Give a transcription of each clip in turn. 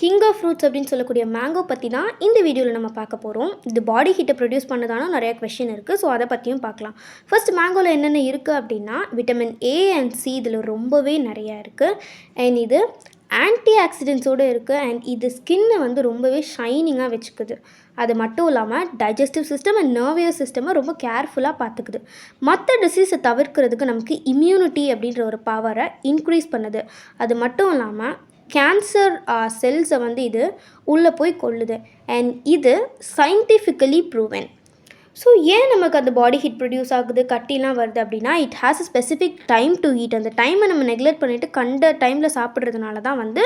King of fruits அப்படின்னு சொல்லக்கூடிய mango பற்றி தான் இந்த வீடியோவில் நம்ம பார்க்க போகிறோம். இது பாடி ஹீட்டை ப்ரொடியூஸ் பண்ணதானோ நிறையா கொஷின் இருக்குது. ஸோ அதை பற்றியும் பார்க்கலாம். ஃபர்ஸ்ட் மேங்கோவில் என்னென்ன இருக்குது அப்படின்னா விட்டமின் ஏ அண்ட் சி இதில் ரொம்பவே நிறையா இருக்குது. அண்ட் இது ஆன்டி ஆக்சிடென்ட்ஸோடு இருக்குது. அண்ட் இது ஸ்கின்னை வந்து ரொம்பவே ஷைனிங்காக வச்சுக்குது. அது மட்டும் இல்லாமல் டைஜஸ்டிவ் சிஸ்டம் அண்ட் நர்வியஸ் சிஸ்டமை ரொம்ப கேர்ஃபுல்லாக பார்த்துக்குது. மற்ற டிசீஸை தவிர்க்கிறதுக்கு நமக்கு இம்யூனிட்டி அப்படின்ற ஒரு பவரை இன்க்ரீஸ் பண்ணுது. அது மட்டும் இல்லாமல் கேன்சர் செல்ஸை வந்து இது உள்ளே போய் கொள்ளுது. அண்ட் இது சயின்டிஃபிக்கலி ப்ரூவன். ஸோ ஏன் நமக்கு அந்த பாடி ஹீட் ப்ரொடியூஸ் ஆகுது, கட்டிலாம் வருது அப்படின்னா it has a specific time to heat. அந்த டைமை நம்ம நெக்லெக்ட் பண்ணிவிட்டு கண்ட டைமில் சாப்பிட்றதுனால தான் வந்து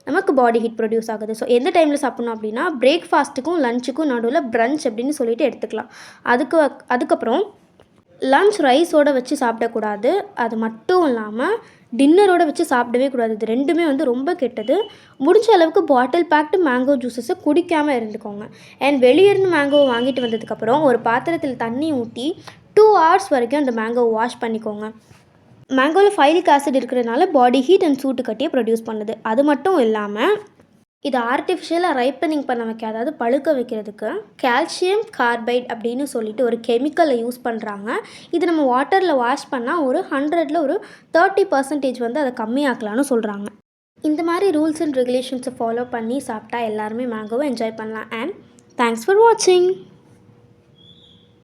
நமக்கு பாடி ஹீட் ப்ரொடியூஸ் ஆகுது. ஸோ எந்த டைமில் சாப்பிட்ணும் அப்படின்னா பிரேக்ஃபாஸ்ட்டுக்கும் லஞ்சுக்கும் நடுவில் பிரஞ்ச் அப்படின்னு சொல்லிட்டு எடுத்துக்கலாம். அதுக்கப்புறம் லஞ்ச் ரைஸோடு வச்சு சாப்பிடக்கூடாது. அது மட்டும் இல்லாமல் டின்னரோடு வச்சு சாப்பிடவே கூடாது. இது ரெண்டுமே வந்து ரொம்ப கெட்டது. முடிஞ்ச அளவுக்கு பாட்டில் பேக்டு மேங்கோ ஜூஸஸை குடிக்காமல் இருந்துக்கோங்க. அண்ட் வெளியிருந்து மேங்கோவை வாங்கிட்டு வந்ததுக்கப்புறம் ஒரு பாத்திரத்தில் தண்ணி ஊற்றி 2 hours வரைக்கும் அந்த மேங்கோவை வாஷ் பண்ணிக்கோங்க. மேங்கோவில் ஃபைலிக் ஆசிட் இருக்கிறதுனால பாடி ஹீட் அண்ட் சூட்டு கட்டியை ப்ரொடியூஸ் பண்ணுது. அது மட்டும் இல்லாமல் இது ஆர்டிஃபிஷியலாக ரைப்பனிங் பண்ண வைக்க, அதாவது பழுக்க வைக்கிறதுக்கு கால்சியம் கார்பைட் அப்படின்னு சொல்லிட்டு ஒரு கெமிக்கலை யூஸ் பண்ணுறாங்க. இது நம்ம வாட்டரில் வாஷ் பண்ணால் ஒரு 100ல் ஒரு 30% வந்து அதை கம்மியாக்கலான்னு சொல்கிறாங்க. இந்த மாதிரி ரூல்ஸ் அண்ட் ரெகுலேஷன்ஸை ஃபாலோ பண்ணி சாப்பிட்டா எல்லாருமே மேங்கோவை என்ஜாய் பண்ணலாம். அண்ட் தேங்க்ஸ் ஃபார் வாட்சிங்.